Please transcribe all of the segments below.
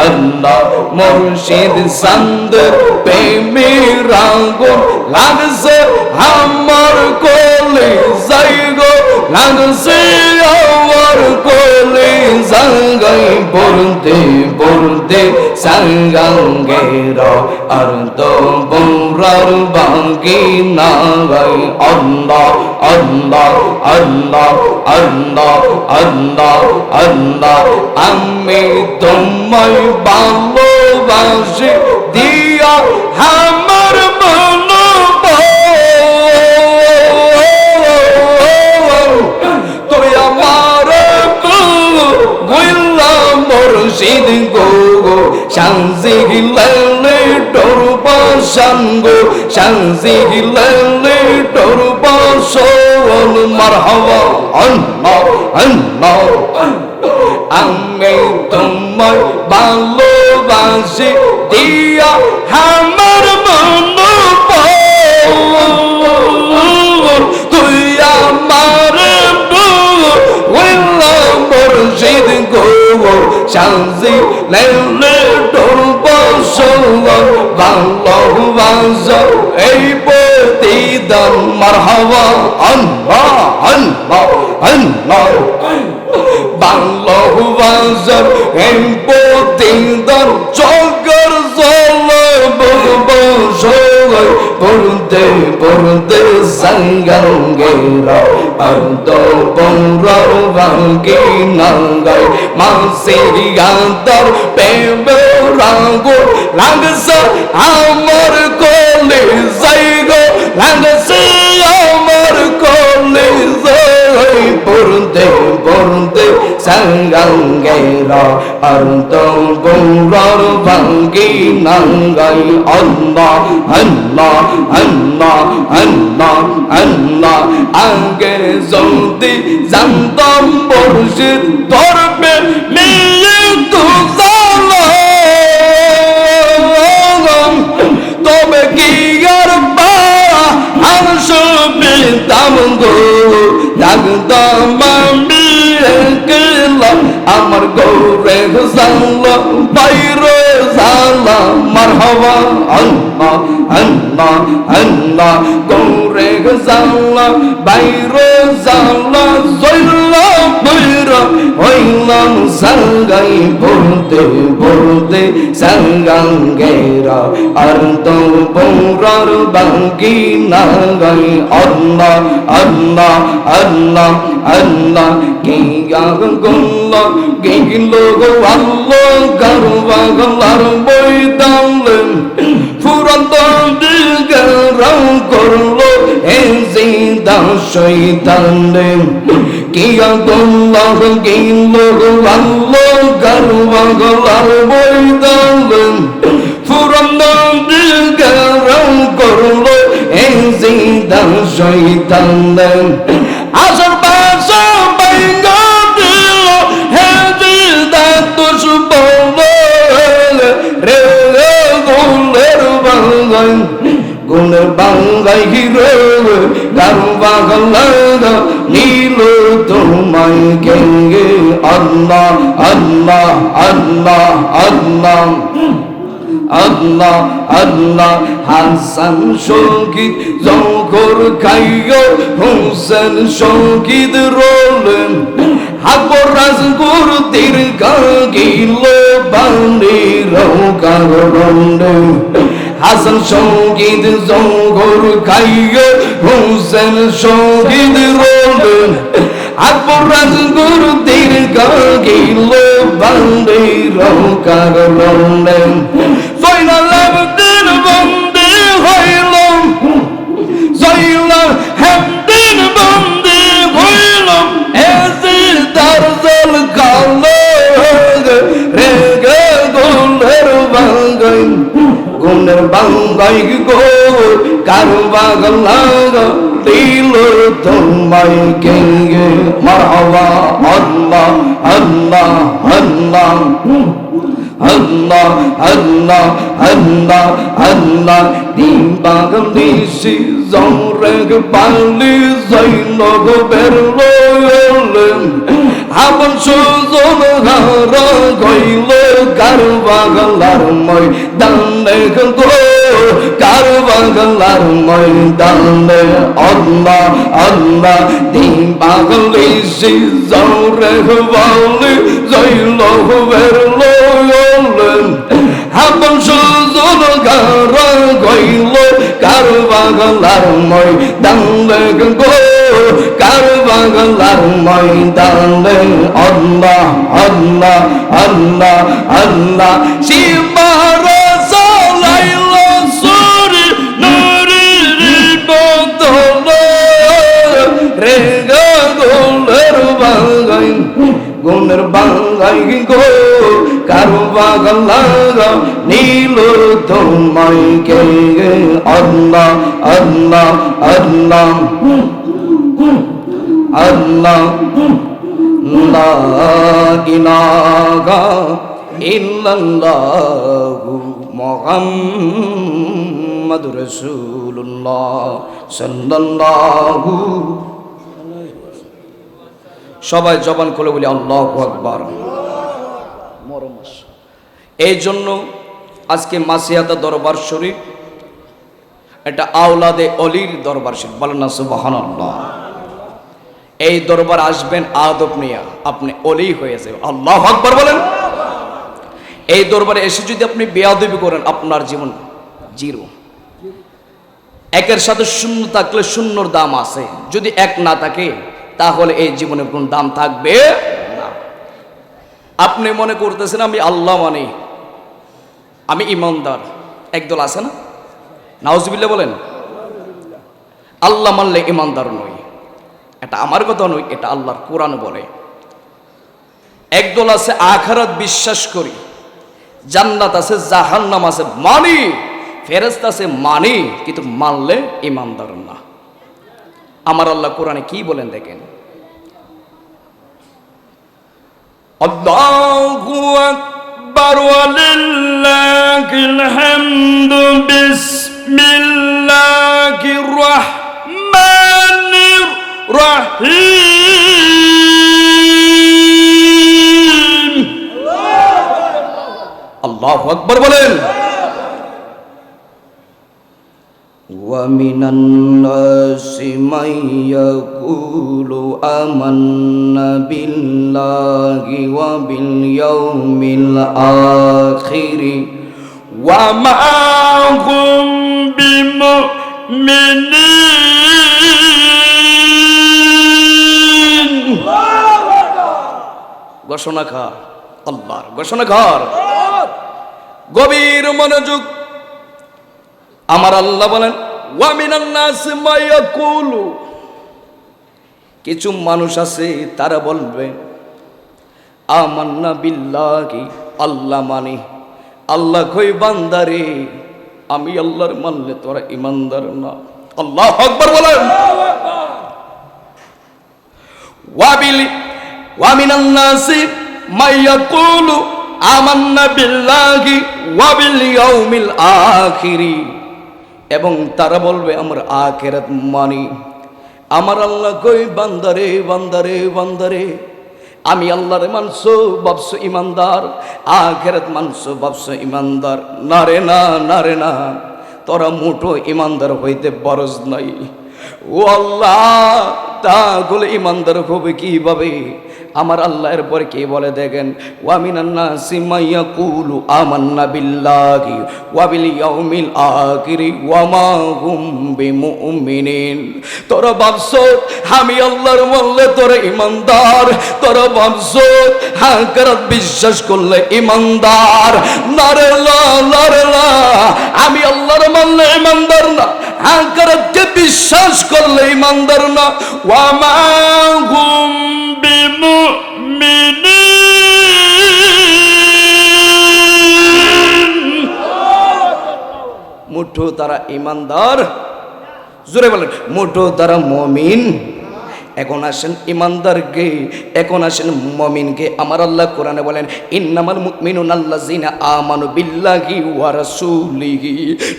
আল্লাহ মুর্শিদ সন্দের প্রেমের আগুন লাগছে আমার কোলে যাই গো লাগছে আমার কোলে জাগাই পড়তে পড়তে সঙ্গের আর তো বৌরার বাকি না গাই আল্লাহ আল্লাহ আল্লাহ আল্লাহ আল্লাহ আল্লাহ আমি তোমায় ভালোবাসি দিয়া আমার মন তুই আমার গুলাম মুর্শিদ গো শান্তি গিলালে ডরবা সঙ্গো শান্তি গিলালে ডরবা সোল মারহাবা আল্লাহ আল্লাহ আমি তোমায় ভালোবাসি দিয়া আমার মন তুই আমার মুর্শিদ গো শান্তি লেলে ডরবা সোল ভালোবাসা এই প্রতিদান মারহাবা আল্লাহ আল্লাহ আল্লাহ ভালোবাসার এই প্রতিদান চোখের জলে পড়তে পড়তে সঙ্গেরা আর তো বৌরার বাকি না গাই মাসের আদর প্রেমে রাগো লাগছে আমার কোলে যাই গো লাগছে আমার কোলে যাই পড়তে পড়তে সঙ্গেরা আর তো বৌরার বাকি না গাই আল্লাহ আল্লাহ আল্লাহ আল্লাহ আল্লাহ আগে যদি জানতাম মুর্শিদ ধরবে নিয়ে তো তবে কি আর আর সুবিধাম গো জানতাম আমি আমার গৌরে জানলা বাইরে জানলা মারহাবা আল্লাহ আল্লাহ আল্লাহ গৌরে জানলা বাইরে জানলা জয়লা বৈরা হইলাম সঙ্গাই পড়তে পড়তে সঙ্গেরা আর তো বৌরার বাকি না গাই আল্লাহ আল্লাহ আল্লাহ আল্লাহ কি গল্লা গেল গো আল্লাহ গারবা গলার বই দামলেন ফুরন্ত দিগরাম করলো এই জিন্দা শয়তানে কি গল্লা গেল গো আল্লাহ গারবা গলার বই দামলেন ফুরন্ত দিগরাম করলো এই জিন্দা শয়তানে আসর বাসা বাইঙ্গা দিল হে জিন্দা তুস বলে রে গুলের বাঙ্গাই গুলের বাঙ্গাই হিরে গারবা গলাগা নীল তোমায় গেঙ্গে আল্লাহ আল্লাহ আল্লাহ আল্লাহ আল্লাহ আল্লাহ হাসান শহীদ জঙ্গর খাইও হোসেন শহীদ রোলেন আকবর রাজগুর দীর্ঘ গিল বান্দি রৌকারণ্ডে হাসান শহীদ জঙ্গর খাইও হোসেন শহীদ রোলেন আকবর রাজগুর দীর্ঘ গিল বান্দি রৌকারণ্ডে জয়নাল আবদিন বন্দি হইলাম জয়নাল আবদিন বন্দি হইলাম এসে দারজল কালো রে গে গুলের বাঙ্গাই গুলের বাঙ্গাই গো কারবা গলাগা দিল তোমায় গেঙ্গে মারহাবা আল্লাহ আল্লাহ আল্লাহ আল্লাহ আল্লাহ আল্লাহ আল্লাহ দিবাগম দিশি জংরেগ পালি জৈনগ বেরলেন আপন সুজন হারা গইল কারবা বাংলার ময়দানে গো কার বাংলার ময়দানে আল্লাহ আল্লাহ দিন পাগলে সে জোরে বলে জইল বেরলেন হাবন সুজন গার গইল কার বাংলার ময়দানে গো কার বাংলার ময়দানে আল্লাহ আল্লাহ আল্লাহ আল্লাহ সীমার সালাইল সুরি নুরির বদল রে গোলের বাঙ্গাই গুণের বাঙ্গাই গো কারো বাংলা নীল তোমায় কে আল্লাহ আল্লাহ আল্লাহ আল্লাহ লা ইলাহা ইল্লাল্লাহু মুহাম্মাদুর রাসূলুল্লাহ সাল্লাল্লাহু সবাই জবান খুলে বলি আল্লাহু আকবার। এই জন্য আজকে মাসিয়াতা দরবার শরীফ এটা আওলাদে অলির দরবার শরীফ, বলেন না সুবহানাল্লাহ। এই দরবার আসবেন আদব নিয়া, আপনি অলি হয়ে যাবেন, আল্লাহু আকবার বলেন। এই দরবারে এসে যদি আপনি বেয়াদবি করেন আপনার জীবন জিরো। একের সাথে শূন্য থাকলে শূন্যর দাম আছে, যদি এক না থাকে তাহলে এই জীবনের কোন দাম থাকবে না। আপনি মনে করতেছেন আমি আল্লাহ মানি, আমি ইমানদার, একদল আছে না, নাউজুবিল্লাহ বলেন। আল্লাহ মানলে ইমানদার নয়, এটা আমার কথা নয়, এটা আল্লাহর কোরআন বলে। একদল আছে আখিরাত বিশ্বাস করি, জান্নাত আছে জাহান্নাম আছে মানি, ফেরেশতা আছে মানি, কিন্তু মানলে ইমানদার না। আমার আল্লাহ কোরআনে কি বলেন দেখেন, আল্লাহু আকবার ওয়ালিল্লাহিল হামদু বিসমিল্লাহির রাহমানির রাহিম। আল্লাহু আকবার বলেন। وَمِنَ النَّاسِ مَن يَقُولُ آمَنَّا بِاللَّهِ وَبِالْيَوْمِ الْآخِرِ وَمَا هُمْ بِمُؤْمِنِينَ। ঘোষণাকার আল্লাহর ঘোষণাকার, গভীর মনোযোগ। আমার আল্লাহ বলেন ওয়া মিনান নাসি মা ইয়াকুলু, কিছু মানুষ আছে তারা বলবে আমান্না বিল্লাহি, আল্লাহ মানি। আল্লাহ কই বান্দারে আমি আল্লাহর মানলে তোরা ইমানদার না। আল্লাহু আকবার বলেন। ওয়া মিনান নাসি মা ইয়াকুলু আমান্না বিল্লাহি ওয়া বিল ইয়াউমিল আখিরি, এবং তারা বলবে আমরা আখিরাত মানি। আমার আল্লাহ কই বান্দারে বান্দারে বান্দারে আমি আল্লাহরে মানছো ভাবছো ইমানদার, আখিরাত মানছো ভাবছো ইমানদার। না রে না, না রে না, তোরা মোটো ইমানদার হইতে পারস নাই। ও আল্লাহ, তাহলে ইমানদার হবে কিভাবে? আমার আল্লাহ এরপরে কি বলে দেখেন, ওয়া মিনান নাসি মা ইয়াকুলু আমান্না বিল্লাহি ওয়া বিল ইয়াউমিল আখিরি ওয়া মা হুম বিমুমিনিন। তোরা ভাবছো আমি আল্লাহর মানলে তোরা ইমানদার, তোরা ভাবছো আখিরাত বিশ্বাস করলে ইমানদার। না রে না, না রে না, আমি আল্লাহর মানলে ইমানদার না, আখিরাতকে বিশ্বাস করলে ইমানদার না। ওয়া মা হুম মুঠো তারা ইমানদার, জোরে বলেন মুঠো তারা মুমিন। এখন আসেন ইমানদারকে, এখন আসেন মুমিনকে। আমার আল্লাহ কোরআনে বলেন ইন্নামাল মুমিনুনা আল্লাযিনা আমানু বিল্লাহি ওয়া রাসূলিহি,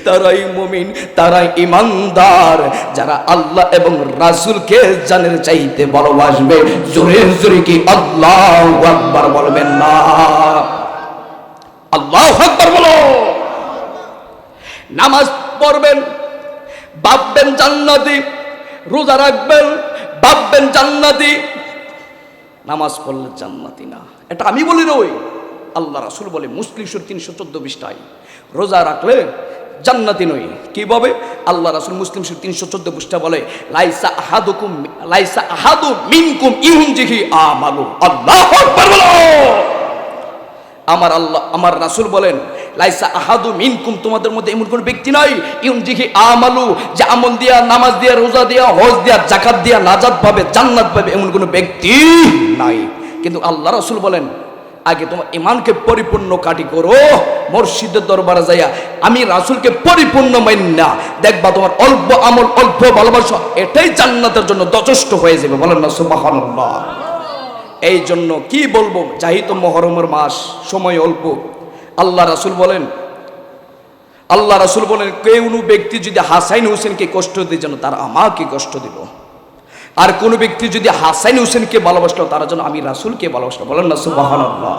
তারাই মুমিন, তারাই ইমানদার যারা আল্লাহ এবং রাসূলকে জানের চাইতে ভালোবাসবে। জোরে জোরে কি আল্লাহু আকবার বলবেন না? আল্লাহু আকবার বলো। নামাজ পড়বেন ভাববেন জান্নাতি, রোজা রাখবেন ভাববেন জান্নাতি, নামাজ পড়লে জান্নাতি না। এটা আমি বলি নই, আল্লাহ রাসূল বলে মুসলিম শরীফ 314 পৃষ্ঠায়। রোজা রাখলে জান্নাতি নই। কিভাবে? আল্লাহ রাসূল মুসলিম শরীফ 314 পৃষ্ঠা বলে লাইসা আহাদু মিনকুম ইউনজিহি আমালু। আল্লাহু আকবার বলো। আমার রাসূল বলেন লাইসা আহাদু মিনকুম, তোমাদের মধ্যে এমন কোন ব্যক্তি নাই ইউনজিহি আমালু, যে আমল দিয়া, নামাজ দিয়া, রোজা দিয়া, হজ দিয়া, যাকাত দিয়া নাজাত পাবে, জান্নাত পাবে, এমন কোন ব্যক্তি নাই। কিন্তু আল্লাহ রাসূল বলেন আগে তোমার ঈমানকে পরিপূর্ণ কাটি করো, মুর্শিদের দরবারে যাইয়া আমি রাসূলকে পরিপূর্ণ মাইন্না দেখবা তোমার অল্প আমল, অল্প ভালোবাসা, এটাই জান্নাতের জন্য যথেষ্ট হয়ে যাবে। বলেন না সুবহানাল্লাহ। এই জন্য কি বলবো, যাহিত মুহররমের মাস, সময় অল্প। আল্লাহ রাসূল বলেন কেউ ব্যক্তি যদি হাসাইন হোসেনকে কষ্ট দিয়ে যেন তারা আমাকে কষ্ট দিল, আর কোন ব্যক্তি যদি হাসাইন হোসেনকে ভালোবাসলো তারা যেন আমি রাসূলকে ভালোবাসলো। বলেন না সুবহানাল্লাহ।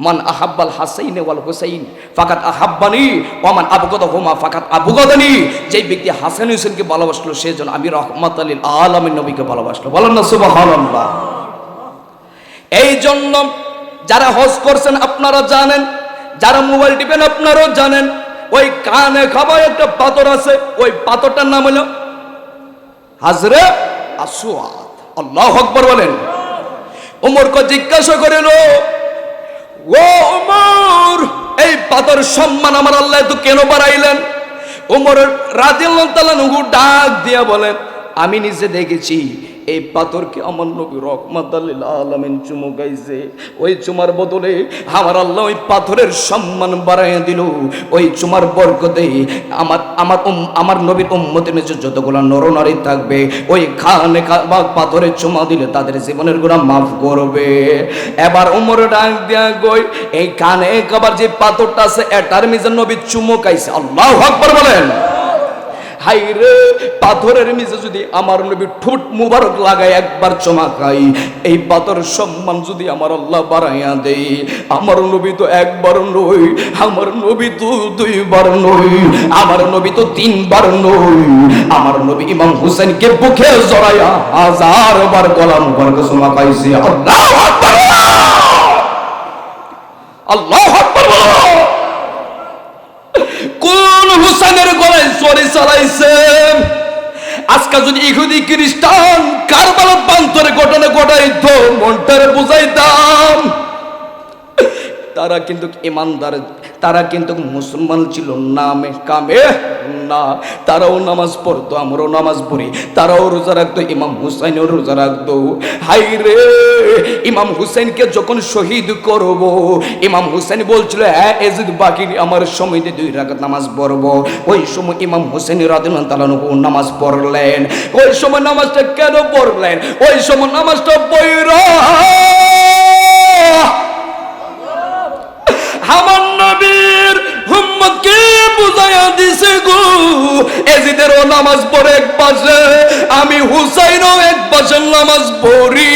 মান আহাব্বাল হাসাইন ওয়াল হুসাইন ফাকাত আহাব্বানি ওয়া মান আবগাদাহুমা ফাকাত আবগাদানি, যেই ব্যক্তি হাসান হোসেনকে ভালোবাসলো সে যেন আমি রাহমাতাল লিল আলামিন নবীকে ভালোবাসলো। বলেন না সুবহানাল্লাহ। এই জন্য যারা হজ করছেন আপনারা জানেন, যারা মোবাইল টিপেন আপনারাও জানেন, ওই কানে খাবায় একটা পাথর আছে, ওই পাথরটার নাম হলো হাজরে আসওয়াদ। আল্লাহু আকবার বলেন। ওমরকে জিজ্ঞাসা করিল, ও ওমর, এই পাথর সম্মান আমার আল্লাহ তো কেন বাড়াইলেন? ওমর রাদিয়াল্লাহু তাআলা নহু ডাক দিয়া বলেন, আমি নিজে দেখেছি এই পাথরকে আমার নবী রাহমাতাল লিল আলামিন চুমু গাইছে, ওই চুমার বদলে আমার আল্লাহ ওই পাথরের সম্মান বাড়াইয়া দিল। ওই চুমার বরকতে আমার নবীর উম্মতের নিচে যতগুলো নরনারী থাকবে ওই খানে বা পাথরে চুমা দিলে তাদের জীবনের গুনাহ মাফ করবে। এবার ওমর ডাক দিয়া কই, এই কানে কাবার যে পাথরটা আছে এটার মিজে নবী চুমু গাইছে। আল্লাহু আকবার বলেন। হাইরে, পাথরের নিচে যদি আমার নবী ঠোঁট মুবারক লাগায় একবার চমকাই, এই পাথর সম্মান যদি আমার আল্লাহ বাড়াইয়া দেই, আমার নবী তো একবার নই, আমার নবী তো দুইবার নই, আমার নবী তো তিনবার নই, আমার নবী ইমাম হুসাইনকে বুকে জড়াইয়া 1000 বার গলা মুবারক চমকাইছে। আল্লাহু আকবার, আল্লাহু আকবার। কোন হুসাইনের গলায় ছুরি চালাইছে? আজকে যদি ইহুদি খ্রিস্টান কারবালার প্রান্তরে ঘটনা ঘটাইতো, মনটারে বুঝাইতাম। তারা কিন্তু ইমানদার, তারা কিন্তু মুসলমান ছিল নামে কামে না। তারাও নামাজ পড়তো, আমরাও নামাজ পড়ি, তারাও রোজা রাখতো, ইমাম হুসাইনও রোজা রাখতো। হাই রে, ইমাম হুসাইনকে যখন শহীদ করব, ইমাম হুসাইন বলছিল হ্যাঁ এজিদ বাকি আমার সময় 2 রাকাত নামাজ পড়বো। ওই সময় ইমাম হুসাইন রাদিয়াল্লাহু তাআলা নামাজ পড়লেন। ওই সময় নামাজটা কেন পড়লেন? ওই সময় নামাজটা পড়া আমার নবীর উম্মতকে বুঝাইয়া দিছে গো, এজিদেরও নামাজ পড়ে এক পাশে, আমি হুসাইনও এক পাশে নামাজ পড়ি,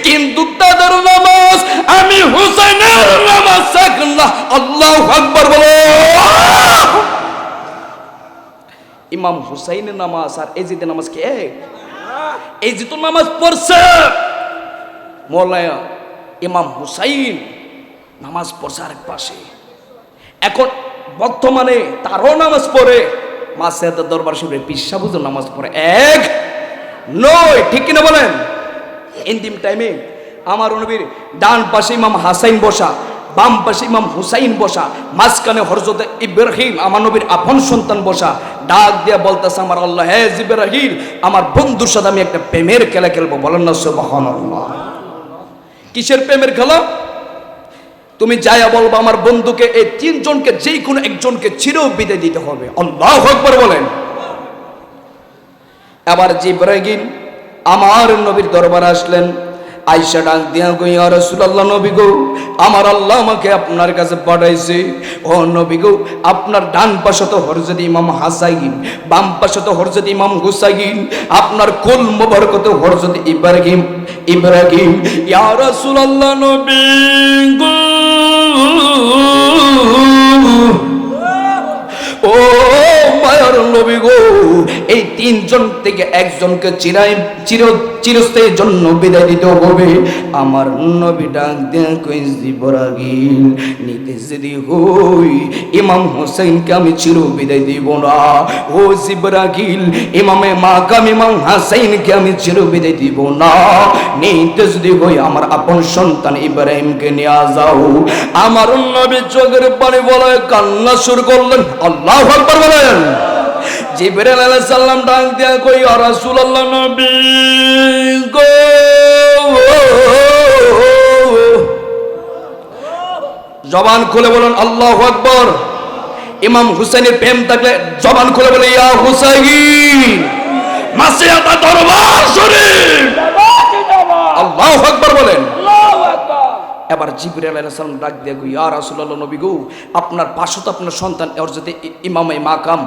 কিন্তু তাদের নামাজ আমি হুসাইনের নামাজ এক না। আল্লাহু আকবার বলো। ইমাম হুসাইনের নামাজ আর এজিদের নামাজ কি এক? এজিদ তো নামাজ পড়ছে, মওলানা ইমাম হুসাইন নামাজ পড়ছে আরেক পাশে। এখন বর্তমানে তারও নামাজ পড়ে, মাসেদের দরবার শরীফে পিসাবুজও নামাজ পড়ে, এক নয়। ঠিক কিনা বলেন? ইন্তিম টাইমে আমার নবীর ডান পাশে ইমাম হাসাইন বসা, বাম পাশে ইমাম হুসাইন বসা, মাঝখানে হযরত ইব্রাহিম আমার নবীর আপন সন্তান বসা। ডাক দিয়া বলতেছে আমার আল্লাহ, হে ইব্রাহিম, আমার বন্ধুর সাথে আমি একটা প্রেমের খেলা খেলবো। বলেন না সুবহানাল্লাহ। কিসের প্রেমের খেলা? তুমি যাইয়া বলবো আমার বন্ধুকে এই 3 জনকে যে কোনো একজনকে চির বিদায় দিতে হবে। আল্লাহু আকবার বলেন। এবার জিবরাইল আমার নবীর দরবারে আসলেন। আয়েশা ডাক দিয়া কই, ইয়া রাসূলুল্লাহ, নবী গো, আমার আল্লাহ আমাকে আপনার কাছে পাঠাইছে। ও নবী গো, আপনার ডান পাশে তো হযরত ইমাম হাসাইন, বাম পাশে তো হযরত ইমাম হুসাইন, আপনার কুল মুবারক তো হযরত ইব্রাহিম। ইয়া রাসূলুল্লাহ, নবী গো, ও মায়ার নবী গো, এই তিনজন থেকে একজনকে চিরস্থায়ীর জন্য বিদায় দিতে হবে। আমার নবী ডাক দেন কই জিবরাইল, নিতে যদি হই ইমাম হোসেনকে আমি চির বিদায় দিব না। ও জিবরাইল, ইমামে মাকাম ইমাম হাসাইনকে আমি চির বিদায় দিব না। নিতে যদি হই আমার আপন সন্তান ইব্রাহিমকে নিয়ে যাও। আমার নবী চোখের পানি বলে কান্না শুরু করলেন। আল্লাহু আকবার বলেন। জিবরাইল আলাইহিস সালাম ডাক দিয়া কই ইয়া রাসূলুল্লাহ নবী গো, জবান খুলে বলেন আল্লাহু আকবার। ইমাম হুসাইনের প্রেম থাকলে জবান খুলে বলে ইয়া হুসাইন, মাসিয়াতা দরবার শরীফ, আল্লাহু আকবার বলেন। এবার জিবরাইল আলাইহিস সালাম ডাক দিয়ে কই ইয়া রাসূলুল্লাহ নবী গো, আপনার পাশে তো আপনার সন্তান ওর যদি ইমামে মাকাম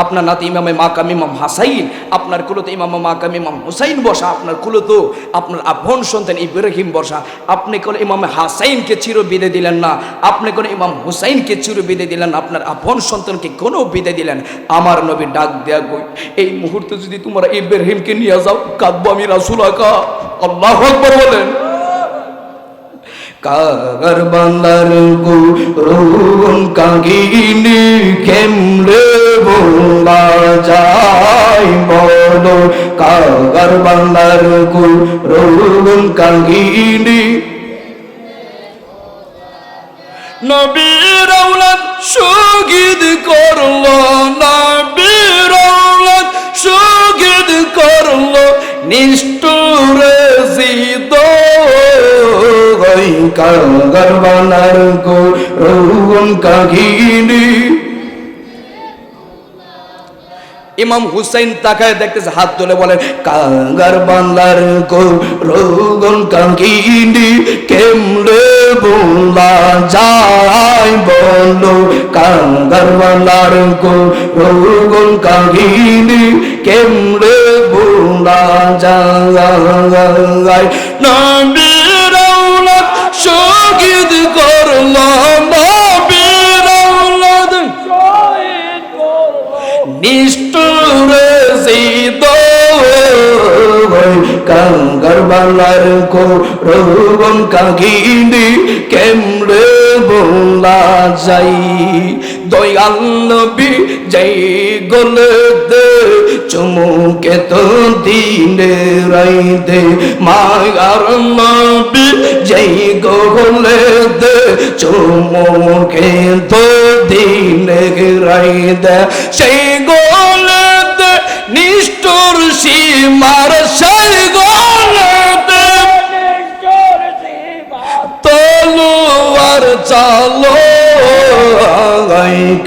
আপনার নাতি ইমামে মাকাম ইমাম হাসাইন, আপনার কুলতে ইমামে মাকাম ইমাম হুসাইন বসা, আপনার কুলতো আপনার আপন সন্তান ইব্রাহিম বসা। আপনি কোন ইমামে হাসাইনকে চির বিদায় দিলেন না, আপনি কোন ইমাম হুসাইনকে চির বিদায় দিলেন না, আপনার আপন সন্তানকে কোনো বিদায় দিলেন। আমার নবী ডাক দেয়া কই এই মুহূর্তে যদি তোমরা ইব্রাহিমকে নিয়ে যাও, কাঁদবো আমি রাসূল আকা। আল্লাহু আকবার বলেন। কাগর বান্দার গুরুন কাগিনি কেমরে বলা যায় বলো, কাগর বান্দার গুরুন কাগিনি। নবীর আওলাদ শহীদ করলো, নবীর আওলাদ শহীদ করলো নিষ্ঠুর জিদ। কাগর বান্দার গুরুন কাগিনি। ইমাম হুসাইন তাকায় দেখতেছে, হাত তুলে বলেন কাগর বান্দার গুরুন কাগিনি কেমনে বলা যায় বলো, কাগর বান্দার গুরুন কাগিনি কেমনে বলা যায়। নবীর আওলাদ শহীদ করলো, নবীর আওলাদ শহীদ করলো নিষ্ঠুর জিদ। কাগর বান্দার গুরুন কাগিনি কেমনে বলা যাই। দয়াল নবী যাই গলে দে চুমুকে তো দিনে রাইতে, মায়ার নবী যাই গলে দে চুমুকে তো দিনে রাইতে। সেই গলে দে নিষ্ঠুর সীমার, সেই গলে দে তলোয়ার চালো।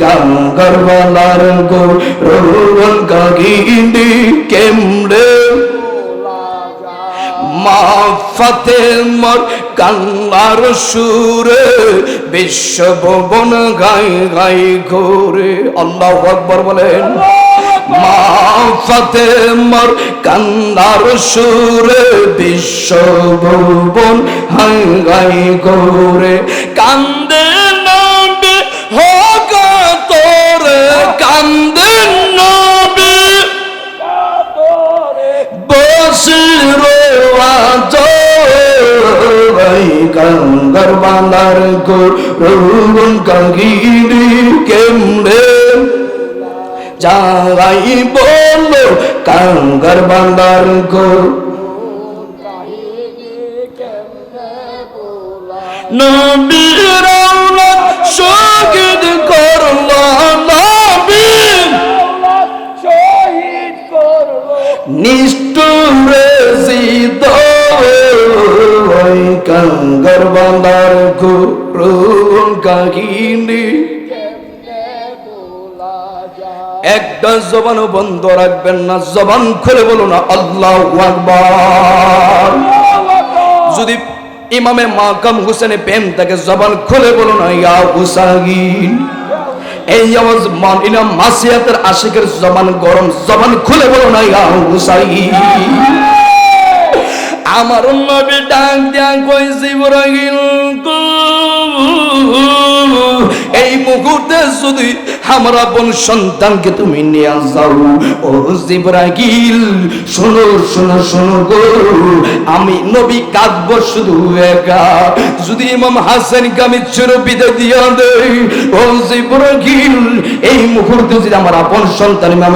কাগর বান্দার গুরুন কাগিনি কেমনে মা ফাতেমার কান্নার সুরে বিশ্ব ভুবন গাই গাই ঘোরে। আল্লাহু আকবার বলেন। মা ফাতেমার কান্নার সুরে বিশ্ব ভুবন হাই গাই ঘোরে। কান্দে নবী হোক তোরে, কান্দে নবী বসির আজ। কাগর বান্দার গুরুন কাগিনি কেমনে যাই বলো, কাগর বান্দার নবীর আওলাদ শহীদ করলো, নবীর আওলাদ শহীদ করলো নিষ্ঠুর জিদ। কাগর বান্দার গুরুন কাগিনি। একটা জবানও বন্ধ রাখবেন না, জবান খুলে বলো না আল্লাহু আকবার। যদি ইমামে মাকাম হুসেনে প্রেম থাকে জবান খুলে বলো না ইয়া হুসাইন। এই আওয়াজ মানিনা মাসিয়াতের আশিকের জবান গরম, জবান খুলে বলো না ইয়া হুসাইন। আমার নবী ডাক দিয়া কই জিবরাইল এই মুহূর্তে যদি আমার আপন সন্তানকে তুমি নিয়ে যাও ও জিবরাইল শোনো শোনো শোনো গো আমি নবী কাঁদব শুধু একা যদি ইমাম হাসানকে আমি চিরবিদায় দিয়া দেই ও জিবরাইল এই মুহূর্তে যদি আমার আপন সন্তান ইমাম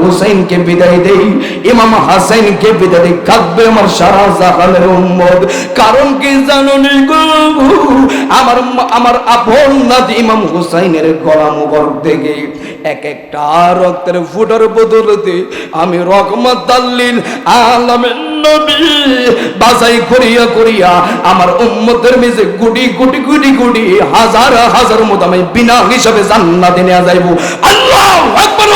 হুসাইনকে বিদায় দেই ইমাম হাসানকে বিদায় দেই কাঁদবে আমার সারা জাহানের উম্মত কারণ কি জানো নি গো আমার আপন নাতি ইমাম হুসাইনের গলা মুবারক থেকে এক একটা রক্তের ফুটার বদলতে আমি রহমাতুল লিল আলামিন নবী বাছাই করিয়া করিয়া আমার উম্মতের মেজে কোটি কোটি কোটি কোটি হাজার হাজার মত আমি বিনা হিসাবে জান্নাতে নিয়ে যাইব আল্লাহু আকবার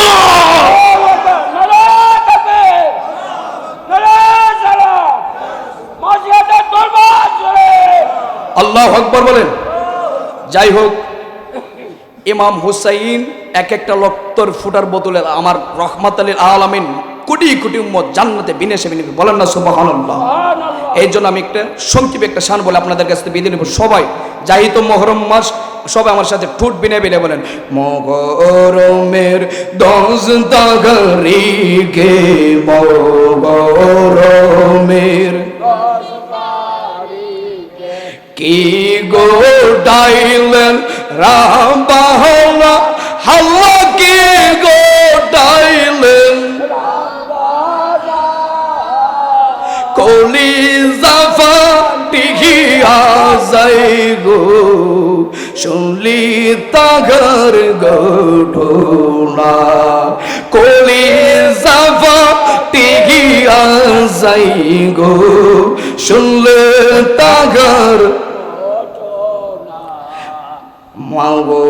আল্লাহু আকবার বলেন যাই হোক ইমাম হুসাইন এক একটা রক্তের ফুটার বদলে আমার রহমাতুল লিল আলামিন কোটি কোটি উম্মত জান্নাতে বিনা হিসাবে নিবে বলেন না সুবহানাল্লাহ এই জন্য আমি একটা সংক্ষেপে একটা শান বলে আপনাদের কাছে বিদায় নেব সবাই যাই তো মুহররম মাস সবাই আমার সাথে ঠোঁট বিনে বিনে বলেন মুহররমের 10 তারিখে মুহররমের 10 তারিখে কি গো ডাইলেন রাবাহনা হাল্লা কি গো ডাইলেন কলি জাফা টিহিয়া যাই গো শুনলি তাগর ঘটনা কলি জাফা টিহিয়া যাই গো শুনলে তাগর মাগো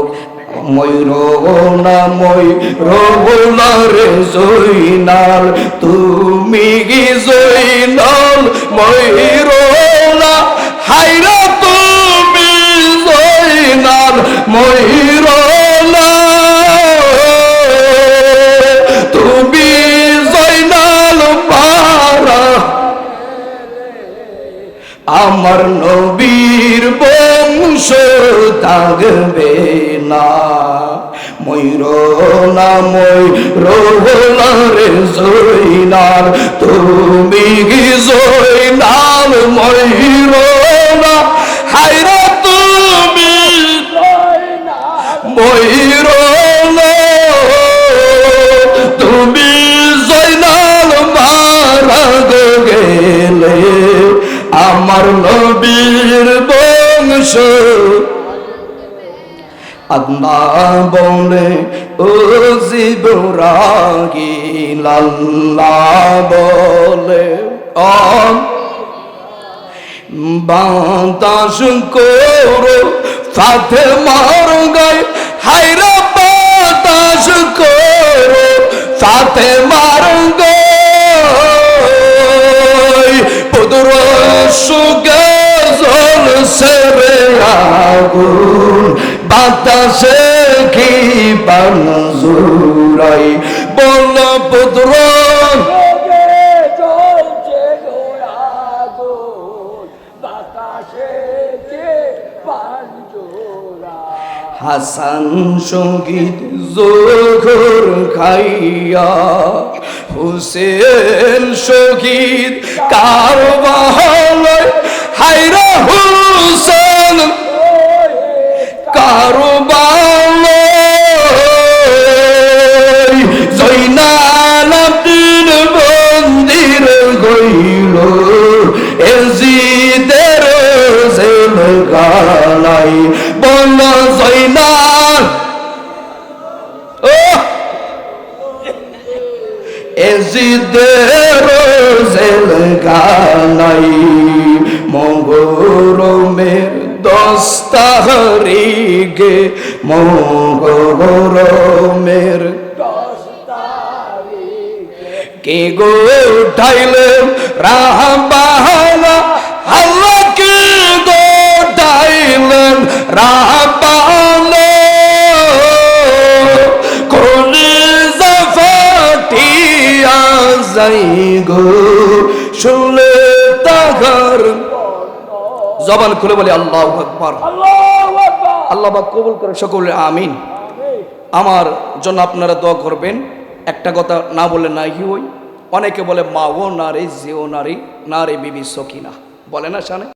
ময়ূরনা ময়ূরনারে জয়নাল তুমি কি জয়নাল ময়ূরনা হায়রা তুমি জয়নাল ময়ূরনা তুমি জয়নাল পারা আমার নবীর বংশ থাকবে না ময়ূরনা ময়ূরনারে জয়নাল তুমি কি জয়নাল ময়ূরনা হায়রা তুমি ময়ূরনা তুমি জয়নাল মারা গেলে আমার নবীর বংশ আল্লাহ বলে ও জিবরাইল আল্লাহ বলে বাতাস করো ফাতেমার গায়ে হায়রা বাতাস করো ফাতেমার গায়ে পুদর সুগে জ্বলছে রে আগুন বাতাসে কি বানজুরাই বল পুত্র হাসান সঙ্গীত জোখর খাইয়া হুসেন শহীদ কারবালায় হায়রা হুসেন কারবালায় জয়নাল আব্দিন মন্দির গইল এজিদের জেলখানায় বল জয়নাল এজিদের জেলখানায় মুহররমের 10 তারিখে মুহররমের 10 তারিখে কে গো উঠাইলেন রাহবানা আল্লাহ কে গো উঠাইলেন রাহবানা কলিজা ফাটিয়া যাই গো শুনলে জবান খুলে বলি আল্লাহু আকবার। আল্লাহু আকবার। আল্লাহ পাক কবুল করে সকলে আমিন। আমার জন্য আপনারা দোয়া করবেন। একটা কথা না বলে নাই কি হই, অনেকে বলে মা ও নারী, যে ও নারী, নারী বিবি সকিনা বলে না শানে।